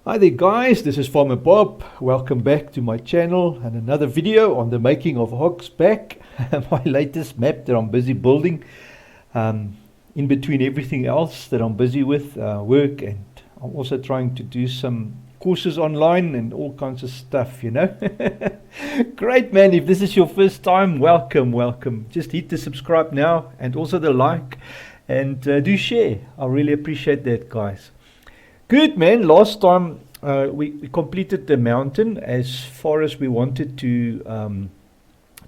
Hi there guys, this is Farmer Bob. Welcome back to my channel and another video on the making of HoggsBack, my latest map that I'm busy building, in between everything else that I'm busy with, work, and I'm also trying to do some courses online and all kinds of stuff, you know. Great man, if this is your first time, welcome. Just hit the subscribe now and also the like, and do share. I really appreciate that, guys. Good man, last time we completed the mountain as far as we wanted to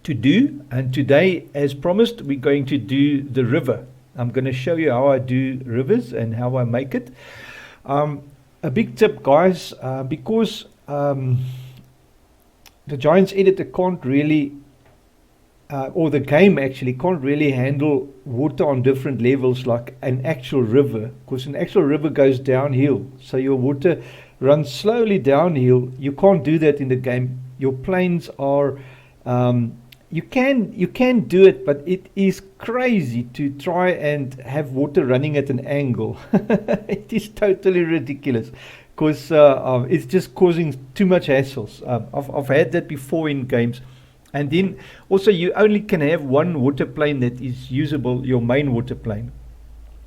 do, and today, as promised, we're going to do the river. I'm going to show you how I do rivers and how I make it. A big tip, guys, because the Giants editor can't really or the game actually can't really handle water on different levels like an actual river, because an actual river goes downhill, so your water runs slowly downhill. You can't do that in the game. Your plains are you can do it, but it is crazy to try and have water running at an angle. It is totally ridiculous, because it's just causing too much hassles. I've had that before in games. And then also you only can have one water plane that is usable, your main water plane.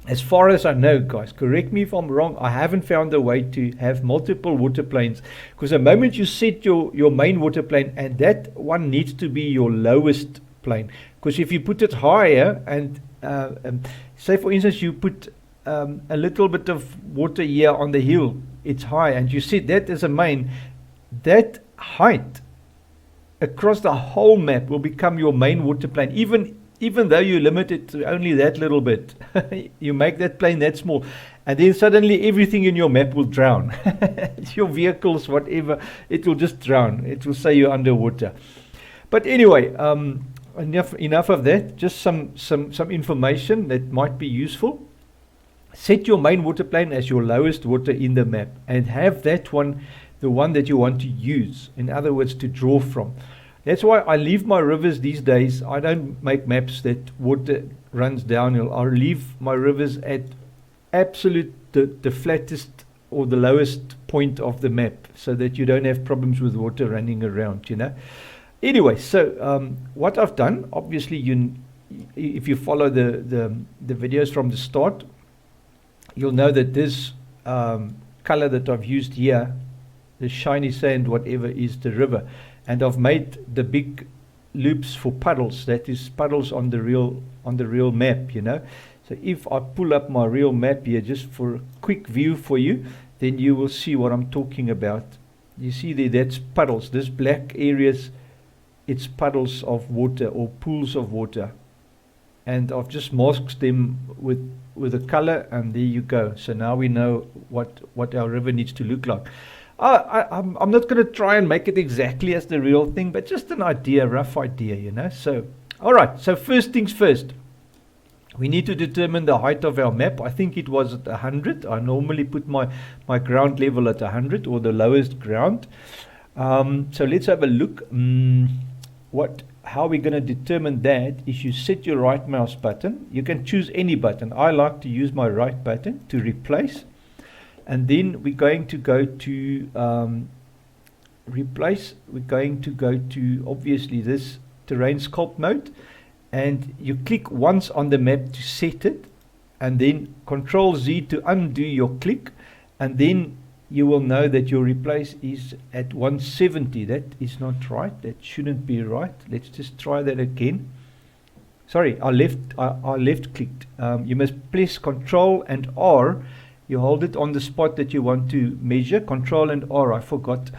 As far as I know, guys, correct me if I'm wrong, I haven't found a way to have multiple water planes, because the moment you set your main water plane, and that one needs to be your lowest plane, because if you put it higher and say for instance you put a little bit of water here on the hill, it's high, and you set that as a main, that height across the whole map will become your main water plane, even though you limit it to only that little bit. You make that plane that small, and then suddenly everything in your map will drown. Your vehicles, whatever, it will just drown. It will say you're underwater. But anyway, enough of that. Just some information that might be useful. Set your main water plane as your lowest water in the map, and have that one the one that you want to use, in other words, to draw from. That's why I leave my rivers these days. I don't make maps that water runs downhill. I leave my rivers at absolute the flattest or the lowest point of the map, so that you don't have problems with water running around, you know. Anyway, so what I've done, obviously, if you follow the videos from the start, you'll know that this color that I've used here, the shiny sand, whatever, is the river, and I've made the big loops for puddles. That is puddles on the real map, you know. So if I pull up my real map here just for a quick view for you, then you will see what I'm talking about. You see there, that's puddles. This black areas, it's puddles of water or pools of water, and I've just masked them with a color, and there you go. So now we know what our river needs to look like. I'm not going to try and make it exactly as the real thing, but just an idea, rough idea, you know. So, all right. So first things first, we need to determine the height of our map. I think it was at 100. I normally put my ground level at 100, or the lowest ground. So let's have a look. How we're going to determine that is you set your right mouse button. You can choose any button. I like to use my right button to replace. And then we're going to go to replace. We're going to go to, obviously, this terrain sculpt mode, and you click once on the map to set it, and then Control Z to undo your click, and then you will know that your replace is at 170. That is not right. That shouldn't be right. Let's just try that again. Sorry, I left clicked. You must press Control and R. You hold it on the spot that you want to measure. Control and R. I forgot.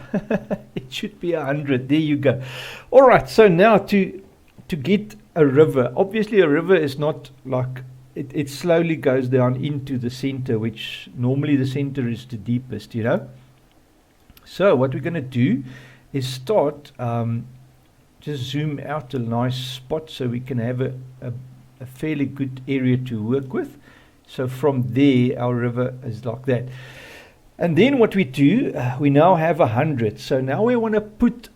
It should be 100. There you go. All right. So now to get a river. Obviously, a river is not like it slowly goes down into the center, which normally the center is the deepest, you know. So what we're going to do is start. Just zoom out a nice spot so we can have a fairly good area to work with. So from there, our river is like that. And then what we do, we now have 100. So now we want to put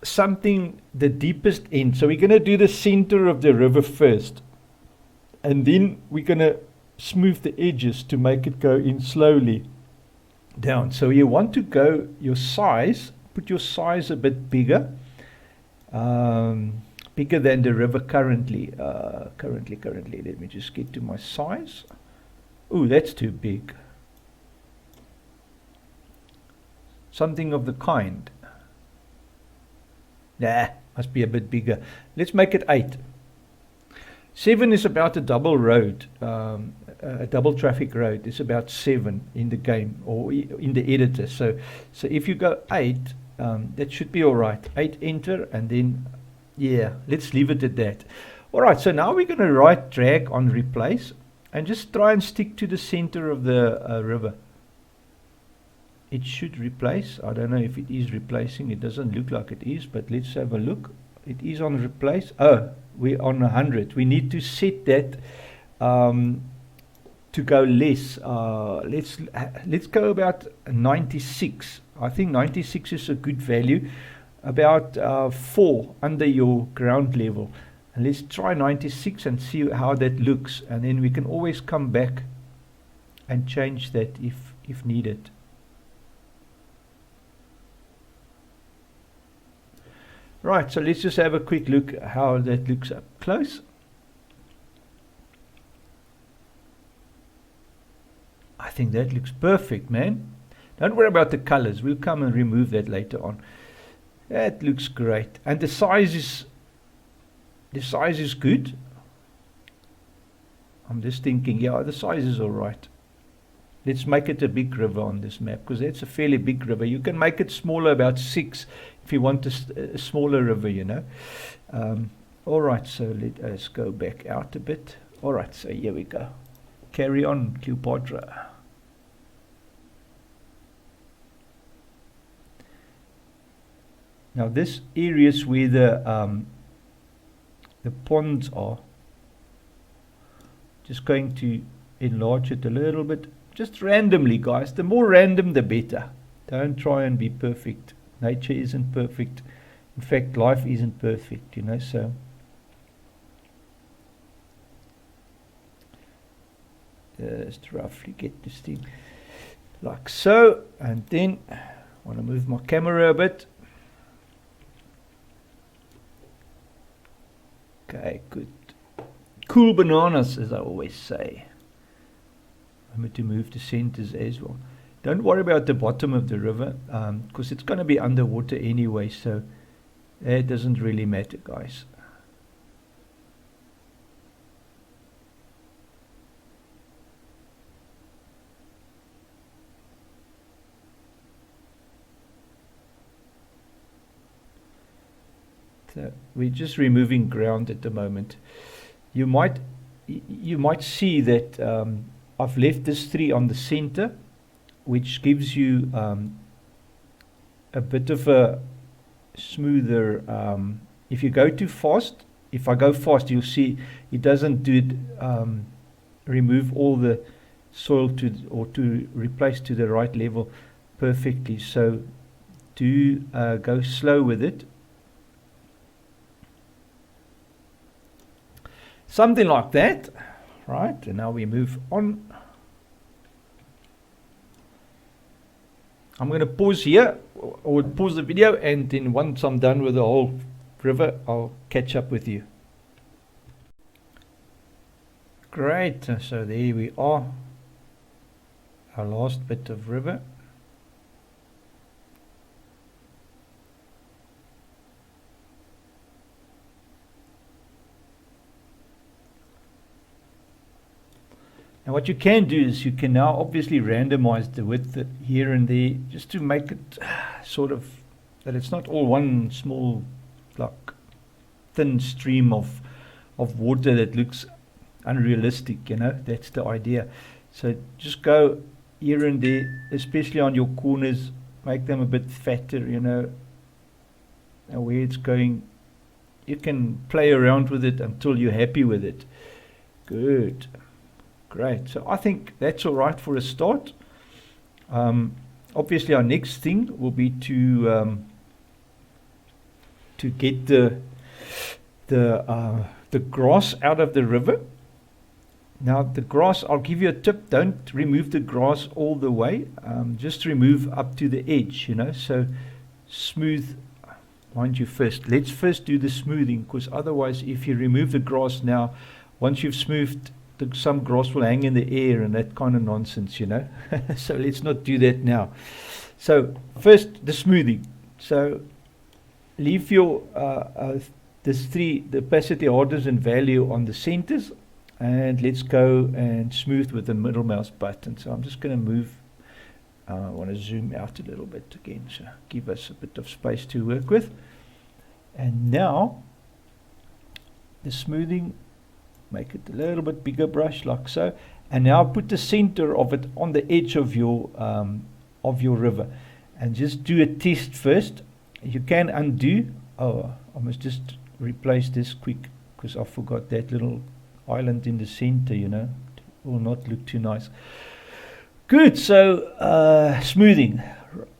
something the deepest end. So we're going to do the center of the river first. And then we're going to smooth the edges to make it go in slowly. down. So you want to go your size, put your size a bit bigger, bigger than the river currently. Currently, let me just get to my size. Oh, that's too big. Something of the kind. Nah, must be a bit bigger. Let's make it 8. 7 is about a double road, a double traffic road. It's about 7 in the game or in the editor. So if you go 8, that should be all right. 8, enter, and then yeah, let's leave it at that. All right. So now we're going to right drag on replace and just try and stick to the center of the river. It should replace. I don't know if it is replacing. It doesn't look like it is, but let's have a look. It is on replace. Oh, we're on 100. We need to set that to go less. Let's go about 96. I think 96 is a good value. About 4 under your ground level. And let's try 96 and see how that looks. And then we can always come back and change that if needed. Right, so let's just have a quick look at how that looks up close. I think that looks perfect, man. Don't worry about the colors. We'll come and remove that later on. That looks great. And the size is good. I'm just thinking, yeah, the size is all right. Let's make it a big river on this map, because that's a fairly big river. You can make it smaller, about 6, if you want a smaller river, you know. All right, so let us go back out a bit. All right, so here we go. Carry on, Cleopatra. Now this area is where the ponds are. Just going to enlarge it a little bit. Just randomly, guys. The more random, the better. Don't try and be perfect. Nature isn't perfect. In fact, life isn't perfect, you know, so. Just roughly get this thing like so. And then I want to move my camera a bit. Okay, good. Cool bananas, as I always say. Remember to move the centers as well. Don't worry about the bottom of the river, because it's going to be underwater anyway, so it doesn't really matter, guys. So we're just removing ground at the moment. You might see that I've left this 3 on the center, which gives you a bit of a smoother. If you go too fast, if I go fast, you'll see it doesn't do it. Remove all the soil to replace to the right level perfectly. So do go slow with it. Something like that, right? And now we move on. I'm going to pause here, or pause the video, and then once I'm done with the whole river, I'll catch up with you. Great, so there we are, our last bit of river. Now what you can do is you can now obviously randomize the width here and there, just to make it sort of that it's not all one small, like, thin stream of water that looks unrealistic, you know. That's the idea. So just go here and there, especially on your corners, make them a bit fatter, you know. And where it's going, you can play around with it until you're happy with it. Good. Great. So I think that's all right for a start. Obviously, our next thing will be to get the grass out of the river. Now the grass, I'll give you a tip, don't remove the grass all the way, just remove up to the edge, you know, so smooth, mind you first. Let's first do the smoothing, because otherwise if you remove the grass now, once you've smoothed, some grass will hang in the air and that kind of nonsense, you know. So let's not do that now. So first the smoothing. So leave your the opacity, hardness and value on the centers, and let's go and smooth with the middle mouse button. So I'm just going to move, I want to zoom out a little bit again, so give us a bit of space to work with. And now the smoothing, make it a little bit bigger brush like so, and now put the center of it on the edge of your river, and just do a test first. You can undo. Oh, I must just replace this quick, because I forgot that little island in the center, you know. It will not look too nice. Good. So smoothing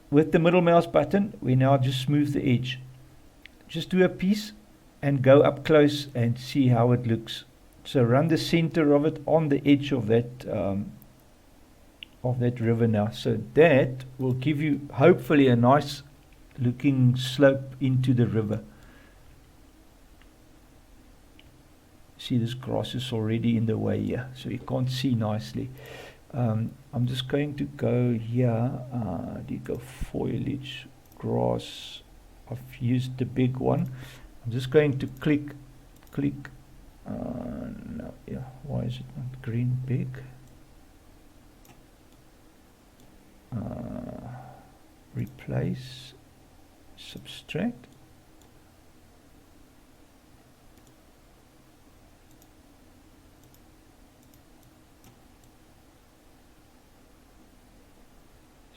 with the middle mouse button, we now just smooth the edge. Just do a piece and go up close and see how it looks. So run the center of it on the edge of that river now. So that will give you hopefully a nice looking slope into the river. See, this grass is already in the way here, so you can't see nicely. I'm just going to go here. Do you go foliage, grass? I've used the big one. I'm just going to click. No, yeah. Why is it not green big? Replace, subtract.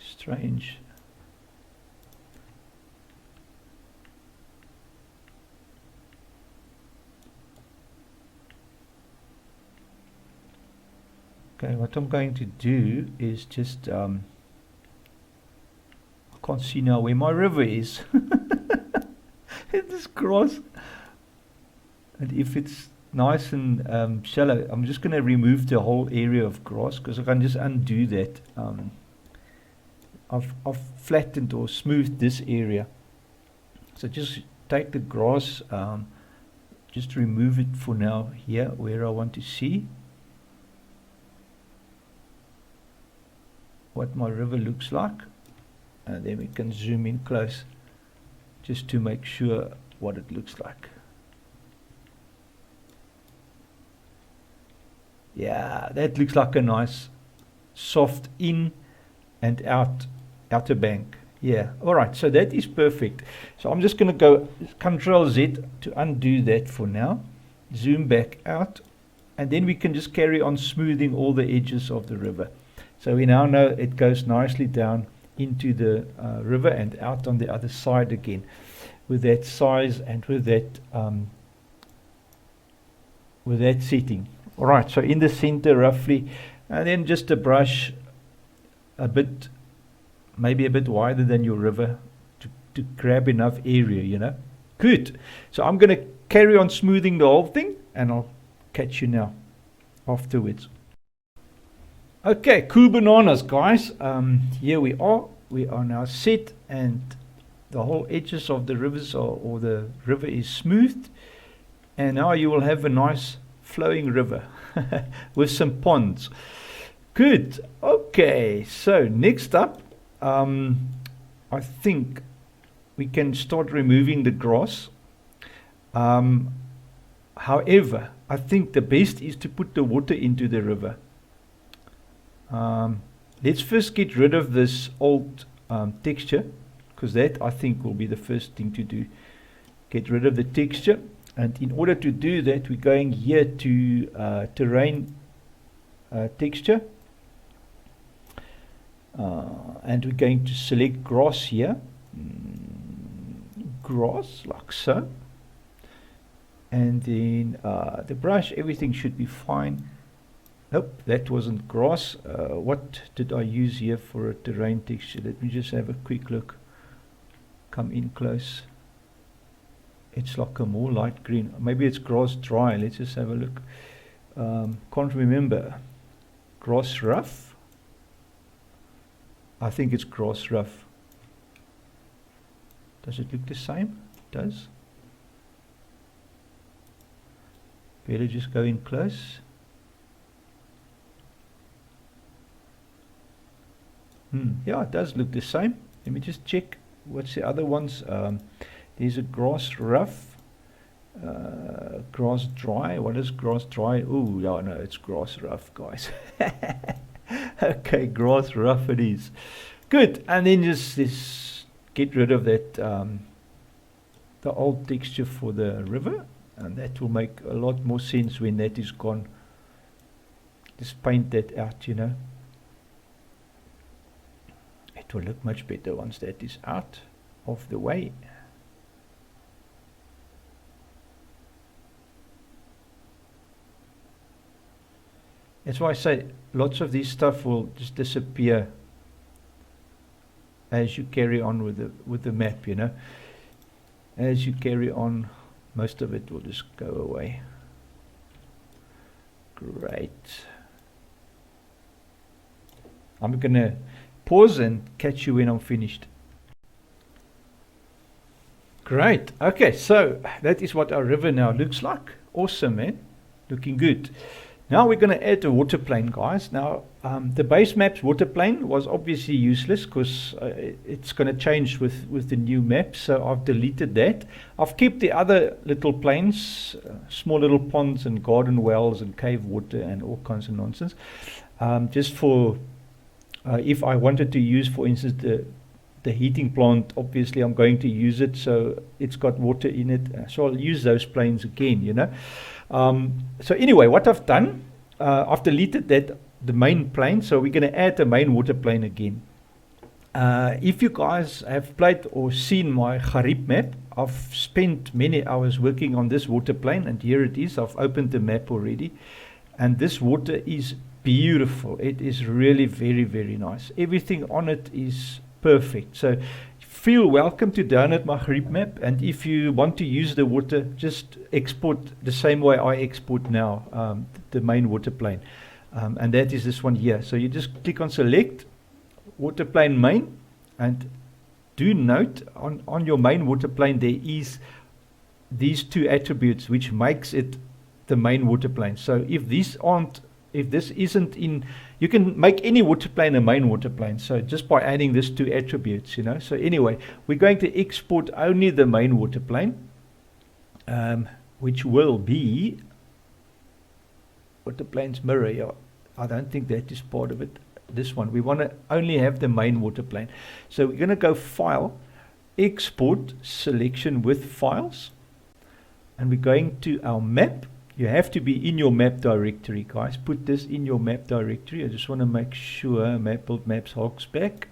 Strange. Okay, what I'm going to do is just I can't see now where my river is. This grass, and if it's nice and shallow, I'm just going to remove the whole area of grass, because I can just undo that. I've flattened or smoothed this area, so just take the grass, just remove it for now here where I want to see what my river looks like, and then we can zoom in close just to make sure what it looks like. Yeah, that looks like a nice soft in and outer bank. Yeah, all right, so that is perfect. So I'm just going to go Control Z to undo that for now, zoom back out, and then we can just carry on smoothing all the edges of the river. So we now know it goes nicely down into the river and out on the other side again, with that size and with that setting. All right, so in the center roughly, and then just a brush a bit, maybe a bit wider than your river to grab enough area, you know. Good. So I'm going to carry on smoothing the whole thing, and I'll catch you now afterwards. Okay, cool bananas, guys. Here we are. We are now set, and the whole edges of the rivers or the river is smoothed, and now you will have a nice flowing river with some ponds. Good. Okay, so next up, I think we can start removing the grass. However, I think the best is to put the water into the river. Let's first get rid of this old texture, because that I think will be the first thing to do. Get rid of the texture, and in order to do that, we're going here to terrain texture, and we're going to select grass here, grass like so, and then the brush, everything should be fine. Nope, that wasn't grass. What did I use here for a terrain texture? Let me just have a quick look. Come in close. It's like a more light green. Maybe it's grass dry. Let's just have a look. Can't remember. Grass rough. I think it's grass rough. Does it look the same? It does. Better just go in close. Yeah, it does look the same. Let me just check. What's the other ones? There's a grass rough, grass dry. What is grass dry? Oh, yeah, no, it's grass rough, guys. Okay, grass rough it is. Good. And then just get rid of that, the old texture for the river, and that will make a lot more sense when that is gone. Just paint that out, you know. It will look much better once that is out of the way. That's why I say lots of this stuff will just disappear as you carry on with the map, you know. As you carry on, most of it will just go away. Great. I'm gonna pause and catch you when I'm finished. Great. Okay, so that is what our river now looks like. Awesome, man. Looking good. Now we're going to add a water plane, guys. Now, the base map's water plane was obviously useless because it's going to change with the new map. So I've deleted that. I've kept the other little planes, small little ponds and garden wells and cave water and all kinds of nonsense. Just for, if I wanted to use, for instance, the heating plant, obviously I'm going to use it. So it's got water in it. So I'll use those planes again, you know. So anyway, what I've done, I've deleted the main plane, so we're going to add the main water plane again. If you guys have played or seen my Garib map, I've spent many hours working on this water plane, and here it is. I've opened the map already, and this water is beautiful. It is really very, very nice. Everything on it is perfect. So feel welcome to download my Garib map, and if you want to use the water, just export the same way I export now, the main water plane, and that is this one here. So you just click on select water plane main, and do note on your main water plane there is these two attributes which makes it the main water plane. So if this isn't in, you can make any water plane a main water plane. So just by adding these two attributes, you know. So anyway, we're going to export only the main water plane, which will be water plane's mirror. Yeah, I don't think that is part of it. This one, we want to only have the main water plane. So we're going to go File, Export, Selection with Files, and we're going to our map. You have to be in your map directory, guys. Put this in your map directory. I just want to make sure. Map build maps HoggsBack,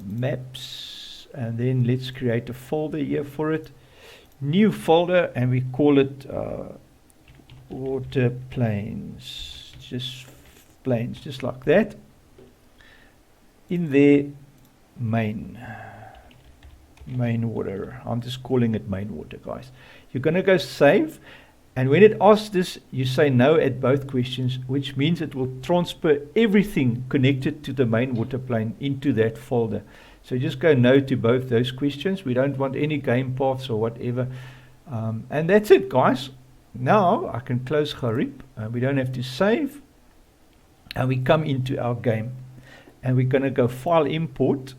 maps, and then let's create a folder here for it. New folder, and we call it water planes. Just planes, just like that. In there, main water. I'm just calling it main water, guys. You're going to go save. And when it asks this, you say no at both questions, which means it will transfer everything connected to the main water plane into that folder. So just go no to both those questions. We don't want any game paths or whatever. And that's it, guys. Now I can close Garib. We don't have to save. And we come into our game. And we're going to go File Import.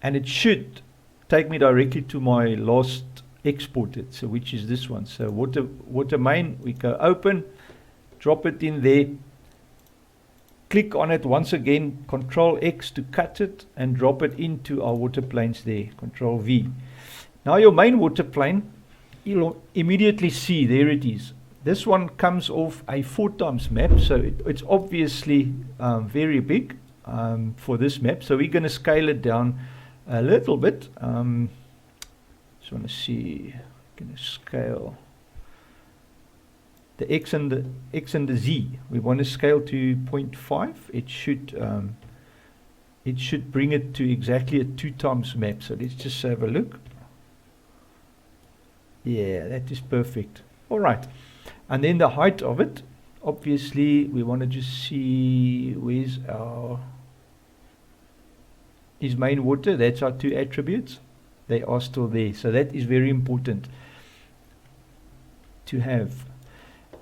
And it should take me directly to my last exported, so which is this one. So water main, we go open, drop it in there, click on it once again, Control X to cut it and drop it into our water planes there, Control V. Now your main water plane, you'll immediately see there it is. This one comes off a 4x map, so it's obviously very big for this map. So we're going to scale it down a little bit. Just want to see, going to scale the X and the Z. We want to scale to 0.5. It should bring it to exactly a 2x map. So let's just have a look. Yeah, that is perfect. All right. And then the height of it, obviously we want to just see where's our is main water. That's our two attributes. They are still there, so that is very important to have.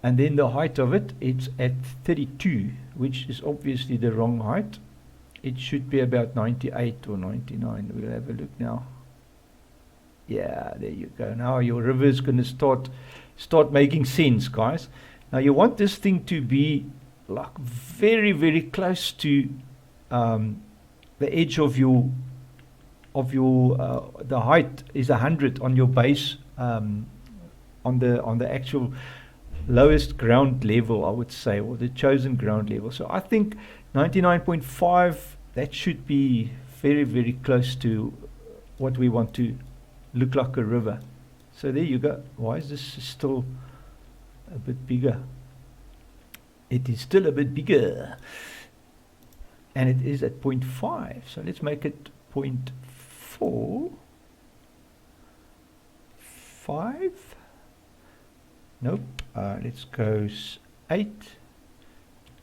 And then the height of it, it's at 32, which is obviously the wrong height. It should be about 98 or 99. We'll have a look now. Yeah, there you go. Now your river is going to start making sense, guys. Now you want this thing to be like very, very close to the edge of your the height is 100 on your base, on the actual lowest ground level, I would say, or the chosen ground level. So I think 99.5, that should be very, very close to what we want to look like a river. So there you go. Why is this still a bit bigger? It is still a bit bigger, and it is at 0.5. So let's make it 0.4, 5. Nope. Let's go 8,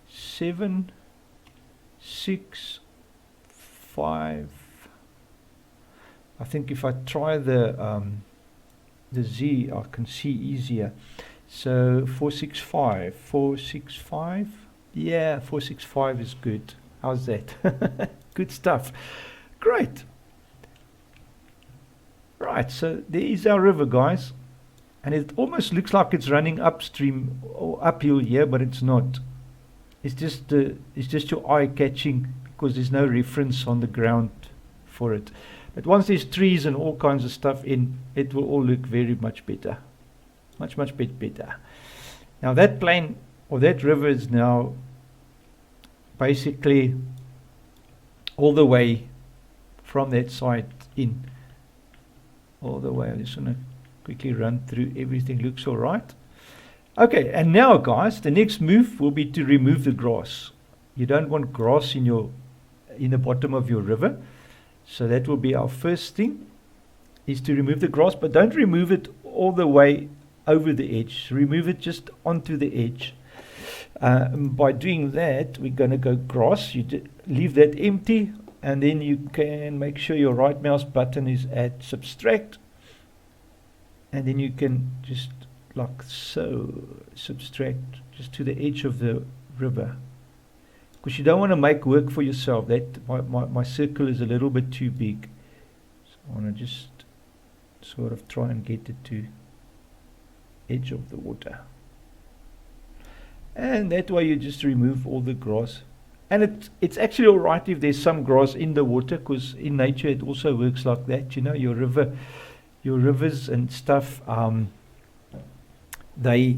7, 6, 5. I think if I try the Z, I can see easier. So 465, 465. Yeah, 465 is good. How's that? Good stuff. Great. Right, so there is our river, guys. And it almost looks like it's running upstream or uphill here, but it's not. It's just your eye catching because there's no reference on the ground for it. But once there's trees and all kinds of stuff in, it will all look very much better. Much bit better. Now that plain or that river is now basically all the way from that side in. All the way. I just want to quickly run through everything. Looks all right. Okay, and now guys, the next move will be to remove the grass. You don't want grass in the bottom of your river. So that will be our first thing, is to remove the grass, but don't remove it all the way over the edge. Remove it just onto the edge. By doing that, we're going to go grass. You leave that empty, and then you can make sure your right mouse button is at subtract, and then you can just like so subtract just to the edge of the river, because you don't want to make work for yourself. That my circle is a little bit too big, so I want to just sort of try and get it to edge of the water, and that way you just remove all the grass. And it's actually all right if there's some grass in the water, because in nature it also works like that. You know, your rivers and stuff, the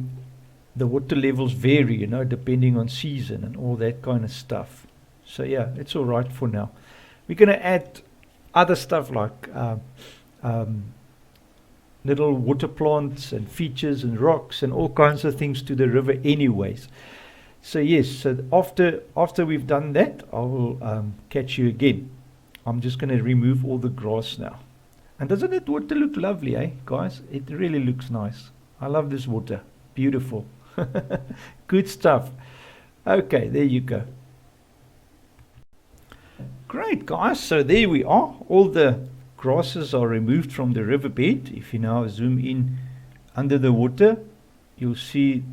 water levels vary, you know, depending on season and all that kind of stuff. So yeah, it's all right for now. We're going to add other stuff like little water plants and features and rocks and all kinds of things to the river anyways. So yes, so after we've done that, I will catch you again. I'm just going to remove all the grass now. And doesn't that water look lovely, eh, guys? It really looks nice. I love this water. Beautiful. Good stuff. Okay, there you go. Great, guys. So there we are. All the grasses are removed from the riverbed. If you now zoom in under the water, you'll see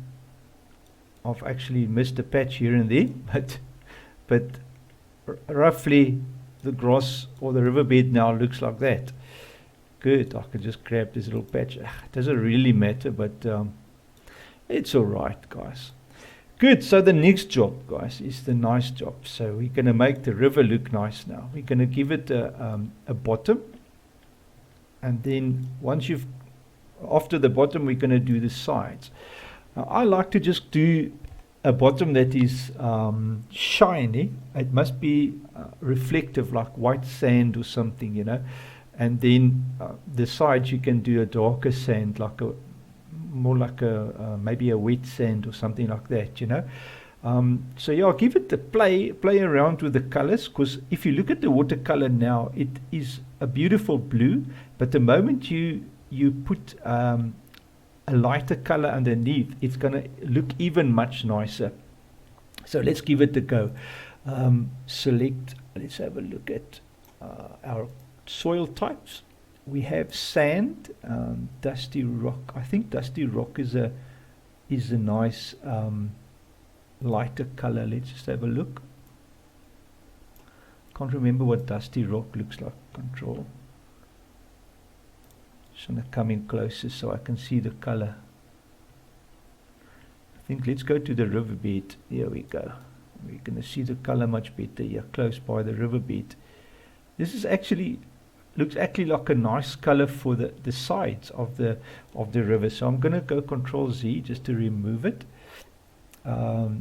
I've actually missed a patch here and there, but roughly the grass or the riverbed now looks like that. Good. I can just grab this little patch. It doesn't really matter, but it's all right, guys. Good. So the next job, guys, is the nice job. So we're going to make the river look nice now. We're going to give it a bottom, and then after the bottom, we're going to do the sides. Now, I like to just do a bottom that is shiny. It must be reflective, like white sand or something, you know. And then the sides you can do a darker sand, more like maybe a wet sand or something like that, you know. So yeah, I'll give it a play around with the colors, because if you look at the watercolor now, it is a beautiful blue, but the moment you put a lighter color underneath, it's going to look even much nicer. So let's give it a go. Select, let's have a look at our soil types. We have sand, dusty rock. I think dusty rock is a nice lighter color. Let's just have a look. Can't remember what dusty rock looks like. Control. Just want to come in closer so I can see the color. I think let's go to the riverbed. Here we go. We're going to see the color much better here, close by the riverbed. This is actually looks actually like a nice color for the sides of the river. So I'm going to go Control Z just to remove it. Oh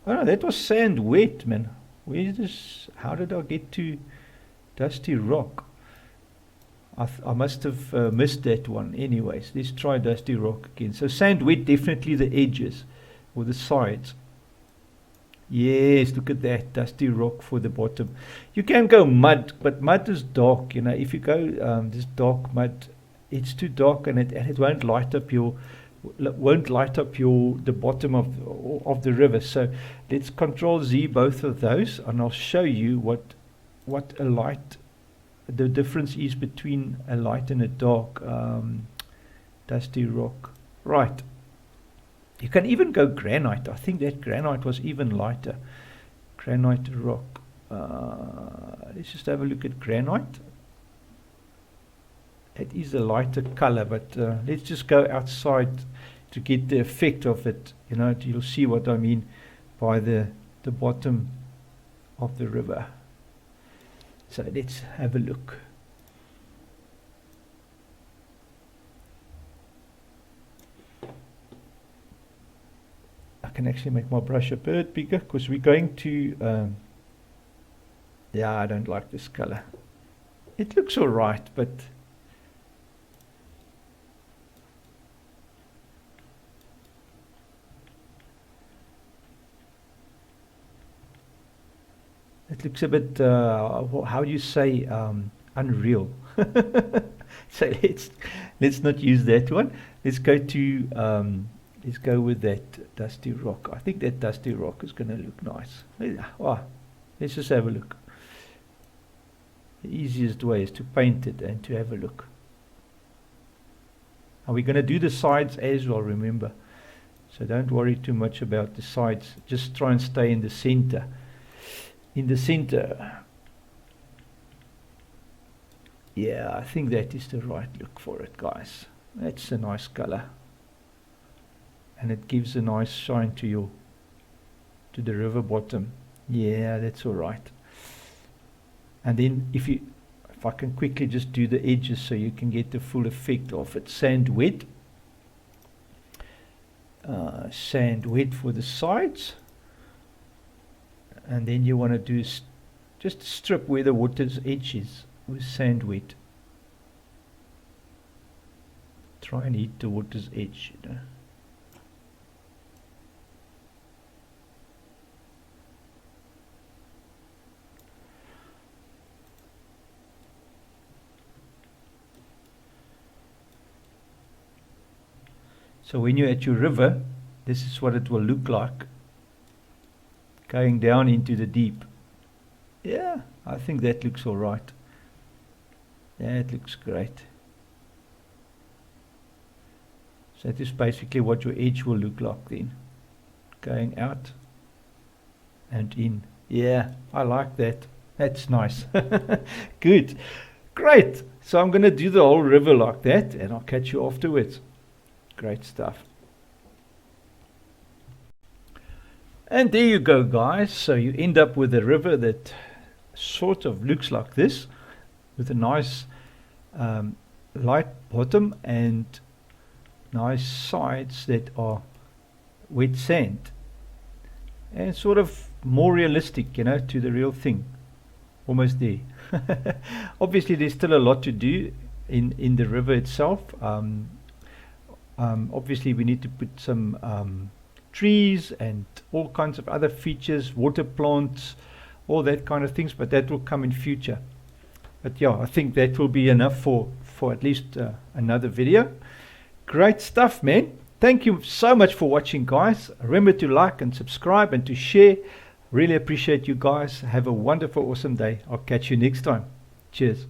no, that was sand wet, man. Where is this? How did I get to dusty rock? I must have missed that one. Anyways, let's try dusty rock again. So sand wet, definitely the edges or the sides. Yes, look at that, dusty rock for the bottom. You can go mud, but mud is dark. You know, if you go this dark mud, it's too dark, and it won't light up the bottom of the river. So let's Control Z both of those, and I'll show you what a light, the difference is between a light and a dark dusty rock. Right. You can even go granite. I think that granite was even lighter. Granite rock. Let's just have a look at granite. It is a lighter color, but let's just go outside to get the effect of it. You know, you'll see what I mean by the bottom of the river. So let's have a look. I can actually make my brush a bit bigger because we're going to yeah, I don't like this color. It looks all right, but it looks a bit how do you say, unreal. So let's not use that one. Let's go to let's go with that dusty rock. I think that dusty rock is going to look nice. Oh, let's just have a look. The easiest way is to paint it and to have a look. And we're going to do the sides as well, remember. So don't worry too much about the sides. Just try and stay in the center. In the center. Yeah, I think that is the right look for it, guys. That's a nice color. And it gives a nice shine to the river bottom. Yeah, that's all right. And then if I can quickly just do the edges so you can get the full effect of it. Sand wet. Sand wet for the sides. And then you want to do just strip where the water's edge is with sand wet. Try and hit the water's edge, you know. So when you're at your river, this is what it will look like, going down into the deep. Yeah, I think that looks all right. Yeah, it looks great. So that is basically what your edge will look like then, going out and in. Yeah, I like that. That's nice. Good. Great. So I'm going to do the whole river like that, and I'll catch you afterwards. Great stuff. And there you go, guys. So you end up with a river that sort of looks like this, with a nice light bottom and nice sides that are wet sand, and sort of more realistic, you know, to the real thing. Almost there. Obviously there's still a lot to do in the river itself. Obviously we need to put some trees and all kinds of other features, water plants, all that kind of things, but that will come in future. But yeah, I think that will be enough for at least another video. Great stuff, man. Thank you so much for watching, guys. Remember to like and subscribe and to share. Really appreciate you guys. Have a wonderful, awesome day. I'll catch you next time. Cheers.